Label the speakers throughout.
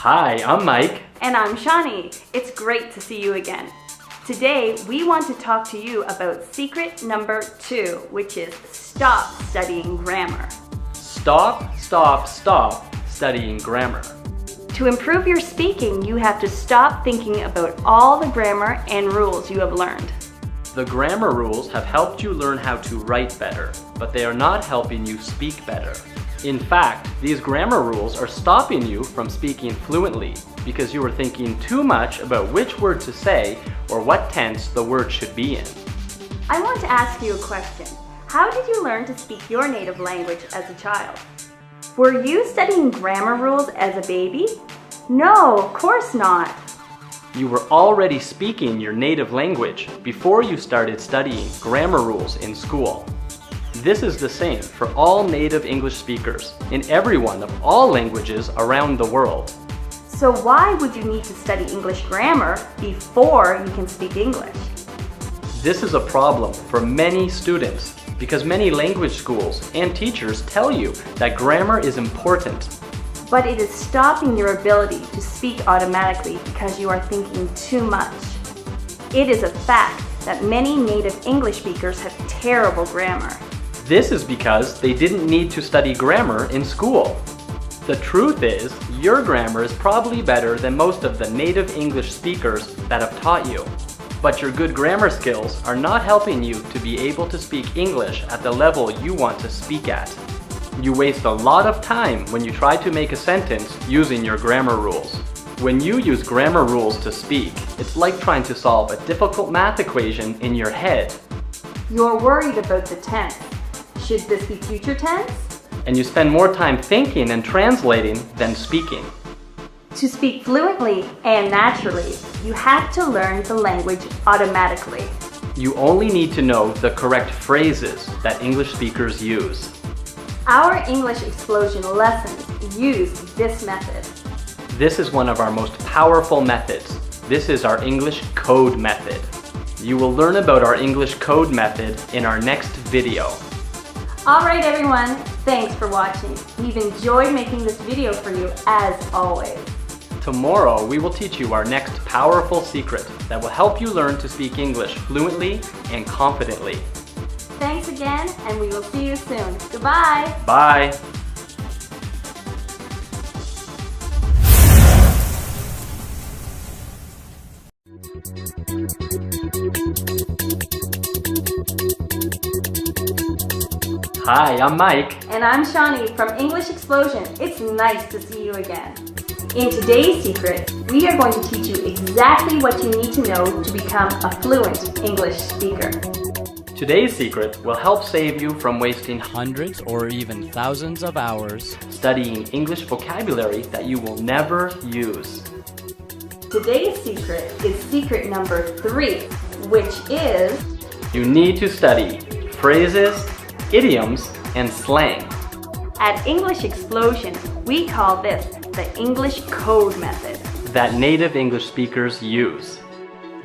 Speaker 1: Hi, I'm Mike.
Speaker 2: And I'm Shawnee. It's great to see you again. Today, we want to talk to you about secret number 2, which is stop studying grammar.
Speaker 1: Stop studying grammar.
Speaker 2: To improve your speaking, you have to stop thinking about all the grammar and rules you have learned.
Speaker 1: The grammar rules have helped you learn how to write better, but they are not helping you speak better. In fact, these grammar rules are stopping you from speaking fluently because you are thinking too much about which word to say or what tense the word should be in.
Speaker 2: I want to ask you a question. How did you learn to speak your native language as a child? Were you studying grammar rules as a baby? No, of course not.
Speaker 1: You were already speaking your native language before you started studying grammar rules in school. This is the same for all native English speakers in everyone of all languages around the world.
Speaker 2: So why would you need to study English grammar before you can speak English?
Speaker 1: This is a problem for many students because many language schools and teachers tell you that grammar is important.
Speaker 2: But it is stopping your ability to speak automatically because you are thinking too much. It is a fact that many native English speakers have terrible grammar.
Speaker 1: This is because they didn't need to study grammar in school. The truth is, your grammar is probably better than most of the native English speakers that have taught you. But your good grammar skills are not helping you to be able to speak English at the level you want to speak at. You waste a lot of time when you try to make a sentence using your grammar rules. When you use grammar rules to speak, it's like trying to solve a difficult math equation in your head.
Speaker 2: You're worried about the tense. Should this be future tense?
Speaker 1: And you spend more time thinking and translating than speaking.
Speaker 2: To speak fluently and naturally, you have to learn the language automatically.
Speaker 1: You only need to know the correct phrases that English speakers use.
Speaker 2: Our English Explosion lessons use this method.
Speaker 1: This is one of our most powerful methods. This is our English code method. You will learn about our English code method in our next video.
Speaker 2: Alright everyone, thanks for watching. We've enjoyed making this video for you as always.
Speaker 1: Tomorrow we will teach you our next powerful secret that will help you learn to speak English fluently and confidently.
Speaker 2: Thanks again, and we will see you soon. Goodbye!
Speaker 1: Bye! Hi, I'm Mike.
Speaker 2: And I'm Shawnee from English Explosion. It's nice to see you again. In today's secret, we are going to teach you exactly what you need to know to become a fluent English speaker.
Speaker 1: Today's secret will help save you from wasting
Speaker 3: hundreds or even thousands of hours
Speaker 1: studying English vocabulary that you will never use.
Speaker 2: Today's secret is secret number 3, which is
Speaker 1: you need to study phrases, idioms, and slang.
Speaker 2: At English Explosion, we call this the English code method
Speaker 1: that native English speakers use.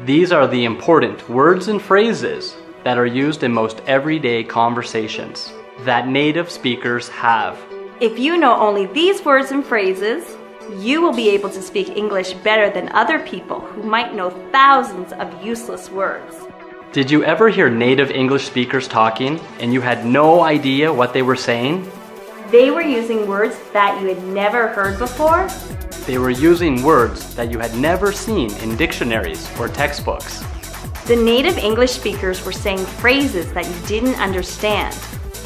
Speaker 1: These are the important words and phrases that are used in most everyday conversations that native speakers have.
Speaker 2: If you know only these words and phrases, you will be able to speak English better than other people who might know thousands of useless words.
Speaker 1: Did you ever hear native English speakers talking and you had no idea what they were saying?
Speaker 2: They were using words that you had never heard before.
Speaker 1: They were using words that you had never seen in dictionaries or textbooks.
Speaker 2: The native English speakers were saying phrases that you didn't understand.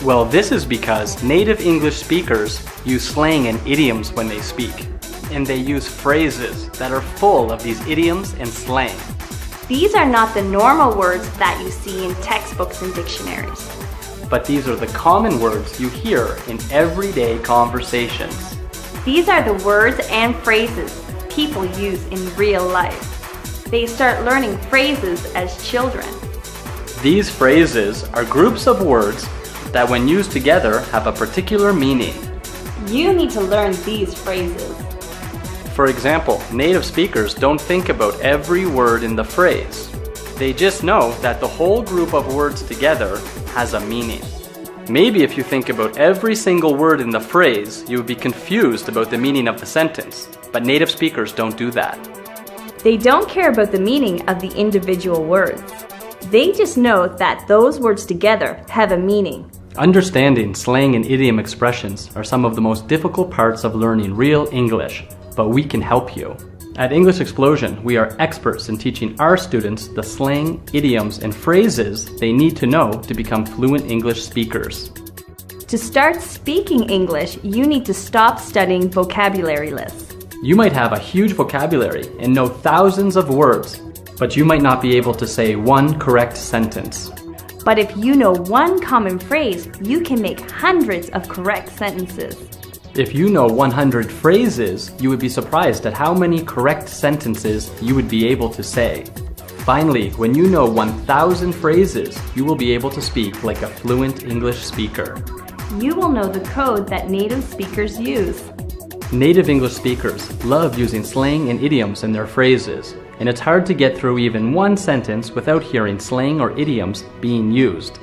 Speaker 1: Well, this is because native English speakers use slang and idioms when they speak. And they use phrases that are full of these idioms and slang.
Speaker 2: These are not the normal words that you see in textbooks and dictionaries.
Speaker 1: But these are the common words you hear in everyday conversations.
Speaker 2: These are the words and phrases people use in real life. They start learning phrases as children.
Speaker 1: These phrases are groups of words that when used together have a particular meaning.
Speaker 2: You need to learn these phrases.
Speaker 1: For example, native speakers don't think about every word in the phrase. They just know that the whole group of words together has a meaning. Maybe if you think about every single word in the phrase, you would be confused about the meaning of the sentence. but native speakers don't do that.
Speaker 2: They don't care about the meaning of the individual words. They just know that those words together have a meaning.
Speaker 1: Understanding slang and idiom expressions are some of the most difficult parts of learning real English, but we can help you. At English Explosion, we are experts in teaching our students the slang, idioms, and phrases they need to know to become fluent English speakers.
Speaker 2: To start speaking English, you need to stop studying vocabulary lists.
Speaker 1: You might have a huge vocabulary and know thousands of words, but you might not be able to say one correct sentence.
Speaker 2: But if you know one common phrase, you can make hundreds of correct sentences.
Speaker 1: If you know 100 phrases, you would be surprised at how many correct sentences you would be able to say. Finally, when you know 1,000 phrases, you will be able to speak like a fluent English speaker.
Speaker 2: You will know the code that native speakers use.
Speaker 1: Native English speakers love using slang and idioms in their phrases, and it's hard to get through even one sentence without hearing slang or idioms being used.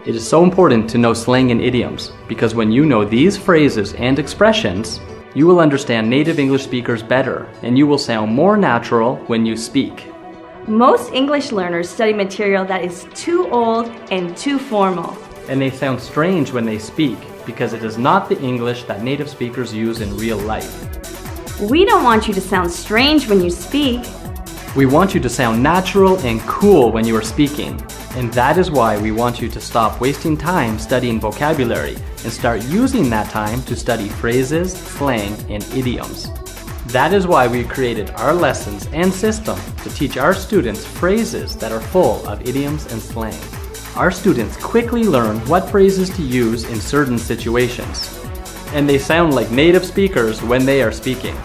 Speaker 1: It is so important to know slang and idioms because when you know these phrases and expressions, you will understand native English speakers better and you will sound more natural when you speak.
Speaker 2: Most English learners study material that is too old and too formal.
Speaker 1: And they sound strange when they speak because it is not the English that native speakers use in real life.
Speaker 2: We don't want you to sound strange when you speak.
Speaker 1: We want you to sound natural and cool when you are speaking. And that is why we want you to stop wasting time studying vocabulary and start using that time to study phrases, slang, and idioms. That is why we created our lessons and system to teach our students phrases that are full of idioms and slang. Our students quickly learn what phrases to use in certain situations. And they sound like native speakers when they are speaking.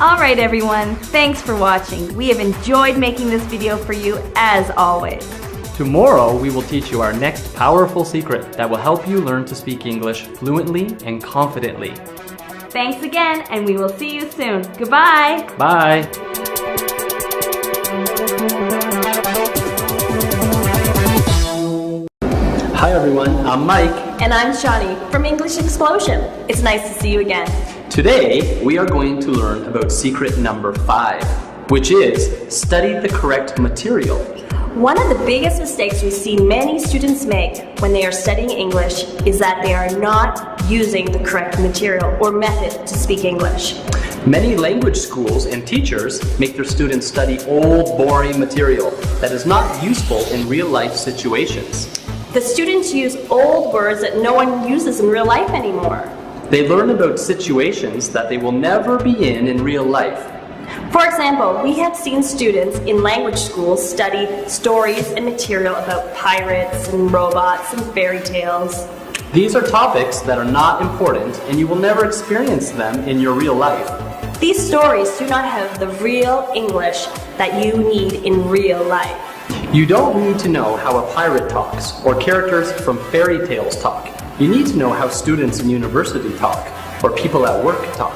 Speaker 2: Alright everyone, thanks for watching. We have enjoyed making this video for you as always.
Speaker 1: Tomorrow we will teach you our next powerful secret that will help you learn to speak English fluently and confidently.
Speaker 2: Thanks again, and we will see you soon. Goodbye!
Speaker 1: Bye! Hi everyone, I'm Mike.
Speaker 4: And I'm Shani from English Explosion. It's nice to see you again.
Speaker 1: Today we are going to learn about secret number 5, which is study the correct material.
Speaker 4: One of the biggest mistakes we see many students make when they are studying English is that they are not using the correct material or method to speak English.
Speaker 1: Many language schools and teachers make their students study old, boring material that is not useful in real-life situations.
Speaker 4: The students use old words that no one uses in real life anymore.
Speaker 1: They learn about situations that they will never be in real life.
Speaker 4: For example, we have seen students in language schools study stories and material about pirates and robots and fairy tales.
Speaker 1: These are topics that are not important and you will never experience them in your real life.
Speaker 4: These stories do not have the real English that you need in real life.
Speaker 1: You don't need to know how a pirate talks or characters from fairy tales talk. You need to know how students in university talk or people at work talk.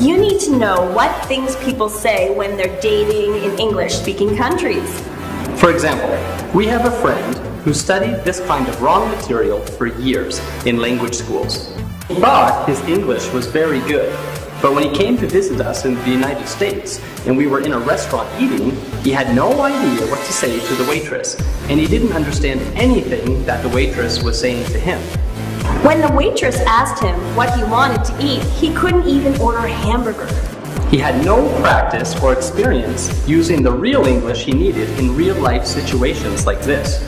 Speaker 4: You need to know what things people say when they're dating in English-speaking countries.
Speaker 1: For example, we have a friend who studied this kind of wrong material for years in language schools. He thought his English was very good, but when he came to visit us in the United States and we were in a restaurant eating, he had no idea what to say to the waitress, and he didn't understand anything that the waitress was saying to him.
Speaker 4: When the waitress asked him what he wanted to eat, he couldn't even order a hamburger.
Speaker 1: He had no practice or experience using the real English he needed in real-life situations like this.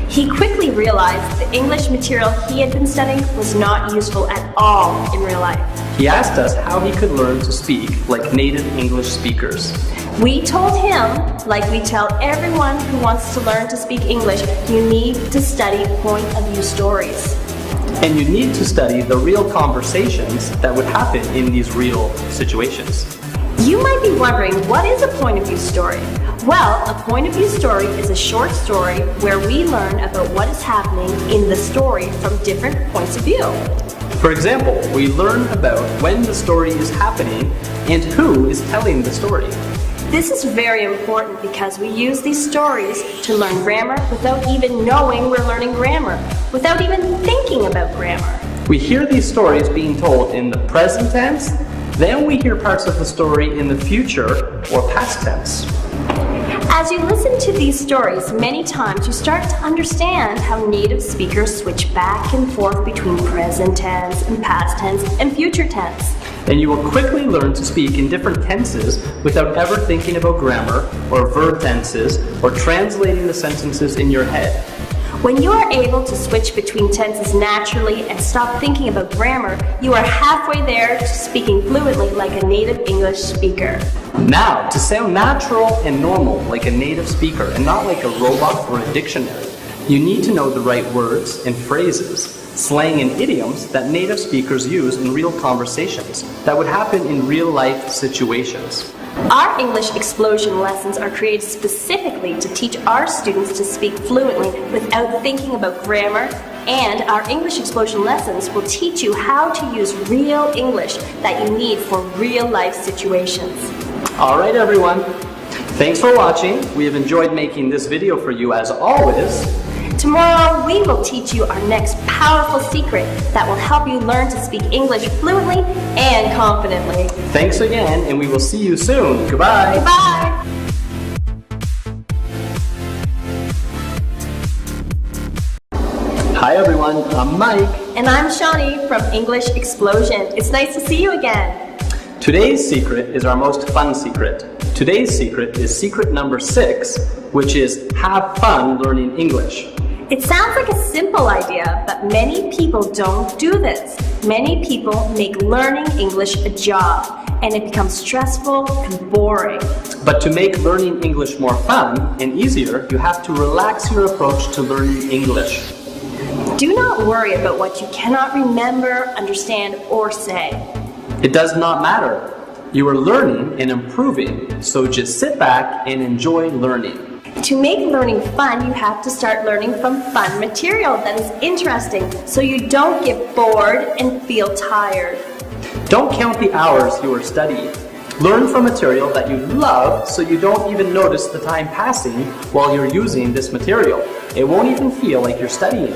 Speaker 4: He quickly realized the English material he had been studying was not useful at all in real life.
Speaker 1: He asked us how he could learn to speak like native English speakers.
Speaker 4: We told him, like we tell everyone who wants to learn to speak English, you need to study point-of-view stories.
Speaker 1: And you need to study the real conversations that would happen in these real situations.
Speaker 4: You might be wondering, what is a point-of-view story? Well, a point-of-view story is a short story where we learn about what is happening in the story from different points of view.
Speaker 1: For example, we learn about when the story is happening and who is telling the story.
Speaker 4: This is very important because we use these stories to learn grammar without even knowing we're learning grammar, without even thinking about grammar.
Speaker 1: We hear these stories being told in the present tense, Then we hear parts of the story in the future or past tense.
Speaker 4: As you listen to these stories, many times you start to understand how native speakers switch back and forth between present tense and past tense and future tense.
Speaker 1: And you will quickly learn to speak in different tenses without ever thinking about grammar or verb tenses or translating the sentences in your head.
Speaker 4: When you are able to switch between tenses naturally and stop thinking about grammar, you are halfway there to speaking fluently like a native English speaker.
Speaker 1: Now, to sound natural and normal like a native speaker and not like a robot or a dictionary, you need to know the right words and phrases, slang and idioms that native speakers use in real conversations that would happen in real-life situations.
Speaker 4: Our English Explosion lessons are created specifically to teach our students to speak fluently without thinking about grammar, and our English Explosion lessons will teach you how to use real English that you need for real-life situations.
Speaker 1: Alright everyone, thanks for watching. We have enjoyed making this video for you as always.
Speaker 4: Tomorrow, we will teach you our next powerful secret that will help you learn to speak English fluently and confidently.
Speaker 1: Thanks again, and we will see you soon. Goodbye.
Speaker 4: Goodbye.
Speaker 1: Hi everyone, I'm Mike.
Speaker 4: And I'm Shawnee from English Explosion. It's nice to see you again.
Speaker 1: Today's secret is our most fun secret. Today's secret is secret number 6, which is have fun learning English.
Speaker 4: It sounds like a simple idea, but many people don't do this. Many people make learning English a job, and it becomes stressful and boring.
Speaker 1: But to make learning English more fun and easier, you have to relax your approach to learning English.
Speaker 4: Do not worry about what you cannot remember, understand, or say.
Speaker 1: It does not matter. You are learning and improving, so just sit back and enjoy learning.
Speaker 4: To make learning fun, you have to start learning from fun material that is interesting, so you don't get bored and feel tired.
Speaker 1: Don't count the hours you are studying. Learn from material that you love so you don't even notice the time passing while you're using this material. It won't even feel like you're studying.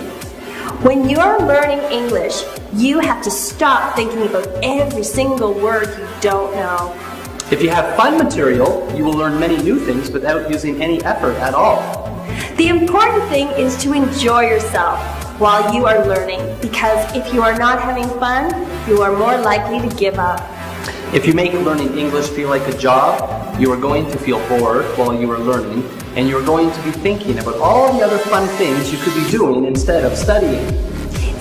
Speaker 4: When you are learning English, you have to stop thinking about every single word you don't know.
Speaker 1: If you have fun material, you will learn many new things without using any effort at all.
Speaker 4: The important thing is to enjoy yourself while you are learning, because if you are not having fun, you are more likely to give up.
Speaker 1: If you make learning English feel like a job, you are going to feel bored while you are learning, and you are going to be thinking about all the other fun things you could be doing instead of studying.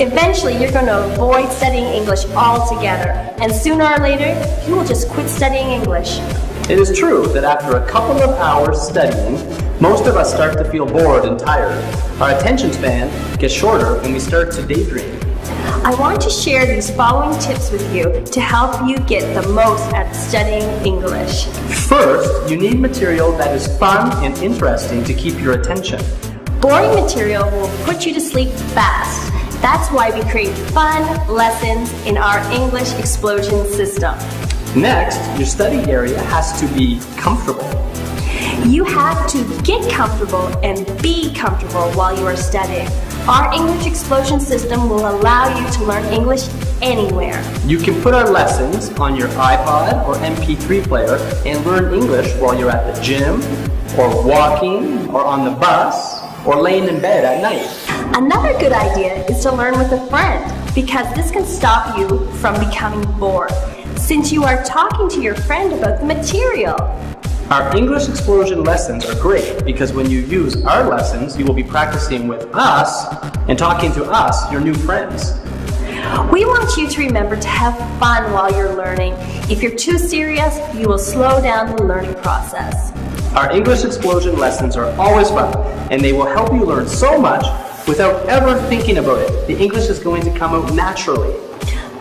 Speaker 4: Eventually, you're going to avoid studying English altogether, and sooner or later, you will just quit studying English.
Speaker 1: It is true that after a couple of hours studying, most of us start to feel bored and tired. Our attention span gets shorter and we start to daydream.
Speaker 4: I want to share these following tips with you to help you get the most out of studying English.
Speaker 1: First, you need material that is fun and interesting to keep your attention.
Speaker 4: Boring material will put you to sleep fast. That's why we create fun lessons in our English Explosion system.
Speaker 1: Next, your study area has to be comfortable.
Speaker 4: You have to get comfortable and be comfortable while you are studying. Our English Explosion system will allow you to learn English anywhere.
Speaker 1: You can put our lessons on your iPod or MP3 player and learn English while you're at the gym, or walking, or on the bus, or laying in bed at night.
Speaker 4: Another good idea is to learn with a friend, because this can stop you from becoming bored, since you are talking to your friend about the material.
Speaker 1: Our English Explosion lessons are great because when you use our lessons, you will be practicing with us and talking to us, your new friends.
Speaker 4: We want you to remember to have fun while you're learning. If you're too serious, you will slow down the learning process.
Speaker 1: Our English Explosion lessons are always fun, and they will help you learn so much without ever thinking about it. The English is going to come out naturally.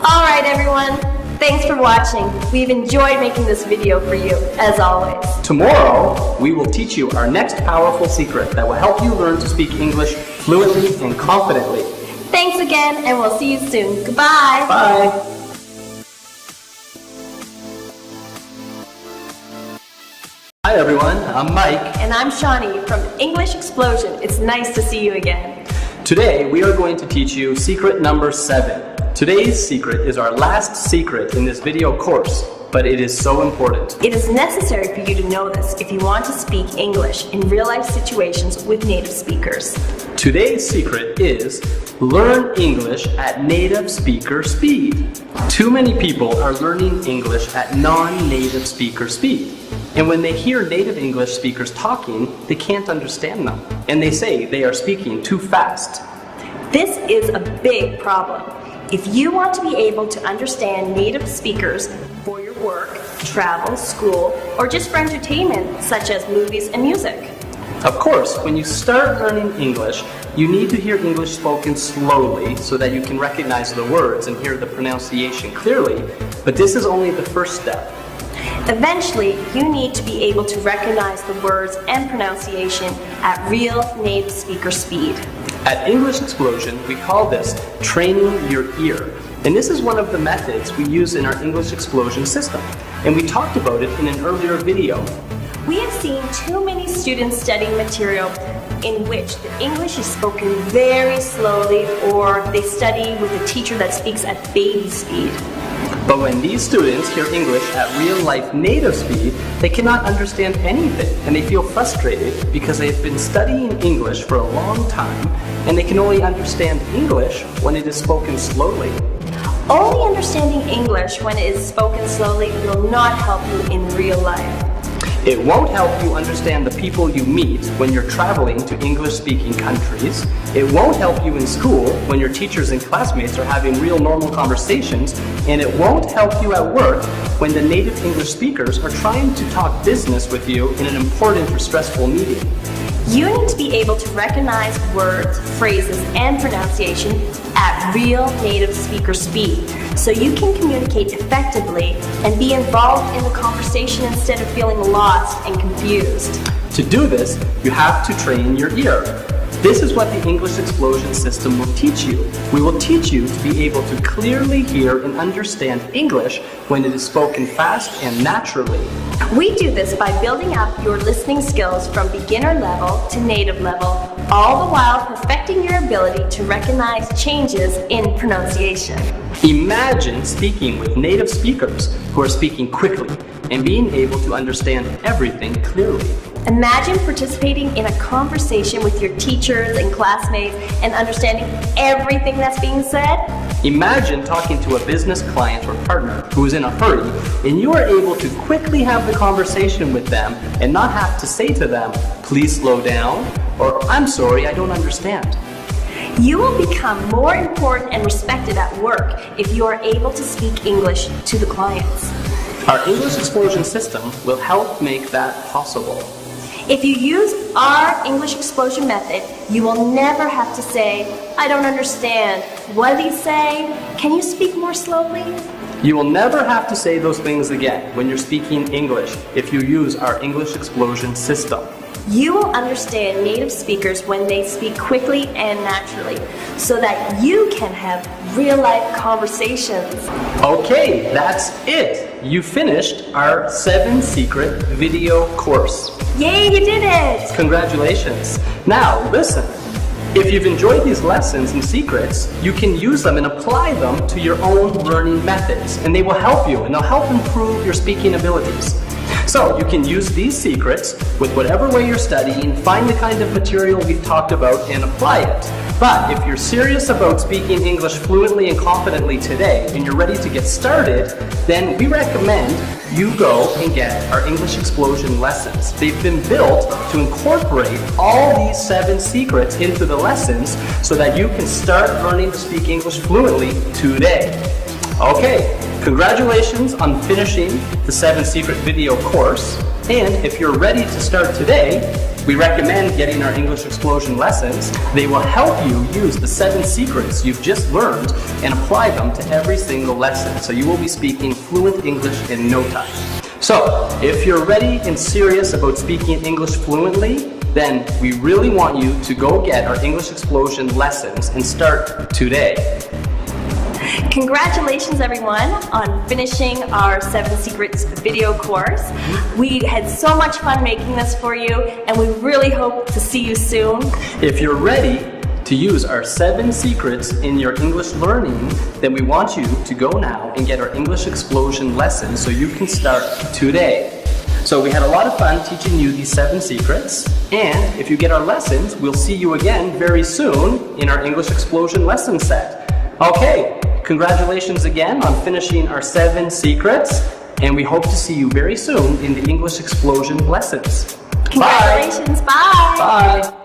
Speaker 4: All right, everyone. Thanks for watching. We've enjoyed making this video for you, as always.
Speaker 1: Tomorrow, we will teach you our next powerful secret that will help you learn to speak English fluently and confidently.
Speaker 4: Thanks again, and we'll see you soon. Goodbye.
Speaker 1: Bye. Hi everyone, I'm Mike.
Speaker 4: And I'm Shawnee from English Explosion. It's nice to see you again.
Speaker 1: Today, we are going to teach you secret number 7. Today's secret is our last secret in this video course, but it is so important.
Speaker 4: It is necessary for you to know this if you want to speak English in real-life situations with native speakers.
Speaker 1: Today's secret is learn English at native speaker speed. Too many people are learning English at non-native speaker speed. And when they hear native English speakers talking, they can't understand them. And they say they are speaking too fast.
Speaker 4: This is a big problem. If you want to be able to understand native speakers for your work, travel, school, or just for entertainment, such as movies and music.
Speaker 1: Of course, when you start learning English, you need to hear English spoken slowly so that you can recognize the words and hear the pronunciation clearly, but this is only the first step.
Speaker 4: Eventually, you need to be able to recognize the words and pronunciation at real native speaker speed.
Speaker 1: At English Explosion, we call this training your ear. And this is one of the methods we use in our English Explosion system. And we talked about it in an earlier video.
Speaker 4: We have seen too many students studying material in which the English is spoken very slowly, or they study with a teacher that speaks at baby speed.
Speaker 1: But when these students hear English at real-life native speed, they cannot understand anything, and they feel frustrated because they've been studying English for a long time, and they can only understand English when it is spoken slowly.
Speaker 4: Only understanding English when it is spoken slowly will not help you in real life.
Speaker 1: It won't help you understand the people you meet when you're traveling to English-speaking countries. It won't help you in school when your teachers and classmates are having real normal conversations. And it won't help you at work when the native English speakers are trying to talk business with you in an important or stressful meeting.
Speaker 4: You need to be able to recognize words, phrases, and pronunciation at real native speaker speed so you can communicate effectively and be involved in the conversation instead of feeling lost and confused.
Speaker 1: To do this, you have to train your ear. This is what the English Explosion system will teach you. We will teach you to be able to clearly hear and understand English when it is spoken fast and naturally.
Speaker 4: We do this by building up your listening skills from beginner level to native level, all the while perfecting your ability to recognize changes in pronunciation.
Speaker 1: Imagine speaking with native speakers who are speaking quickly and being able to understand everything clearly.
Speaker 4: Imagine participating in a conversation with your teachers and classmates and understanding everything that's being said.
Speaker 1: Imagine talking to a business client or partner who is in a hurry, and you are able to quickly have the conversation with them and not have to say to them, "Please slow down," or "I'm sorry, I don't understand."
Speaker 4: You will become more important and respected at work if you are able to speak English to the clients.
Speaker 1: Our English Explosion system will help make that possible.
Speaker 4: If you use our English Explosion method, you will never have to say, "I don't understand. What did he say? Can you speak more slowly?"
Speaker 1: You will never have to say those things again when you're speaking English if you use our English Explosion system.
Speaker 4: You will understand native speakers when they speak quickly and naturally, so that you can have real-life conversations.
Speaker 1: Okay, that's it. You finished our 7 secret video course.
Speaker 4: Yay, you did it!
Speaker 1: Congratulations. Now, listen. If you've enjoyed these lessons and secrets, you can use them and apply them to your own learning methods, and they will help you, and they'll help improve your speaking abilities. So you can use these secrets with whatever way you're studying, find the kind of material we've talked about, and apply it. But if you're serious about speaking English fluently and confidently today, and you're ready to get started, then we recommend you go and get our English Explosion lessons. They've been built to incorporate all these 7 secrets into the lessons so that you can start learning to speak English fluently today. Okay, congratulations on finishing the 7 secret video course. And if you're ready to start today, we recommend getting our English Explosion lessons. They will help you use the 7 secrets you've just learned and apply them to every single lesson. So you will be speaking fluent English in no time. So if you're ready and serious about speaking English fluently, then we really want you to go get our English Explosion lessons and start today.
Speaker 4: Congratulations everyone on finishing our 7 Secrets video course. We had so much fun making this for you, and we really hope to see you soon.
Speaker 1: If you're ready to use our 7 secrets in your English learning, then we want you to go now and get our English Explosion lesson so you can start today. So we had a lot of fun teaching you these 7 secrets, and if you get our lessons, we'll see you again very soon in our English Explosion lesson set. Okay, congratulations again on finishing our 7 secrets, and we hope to see you very soon in the English Explosion lessons.
Speaker 4: Congratulations, bye!
Speaker 1: Bye!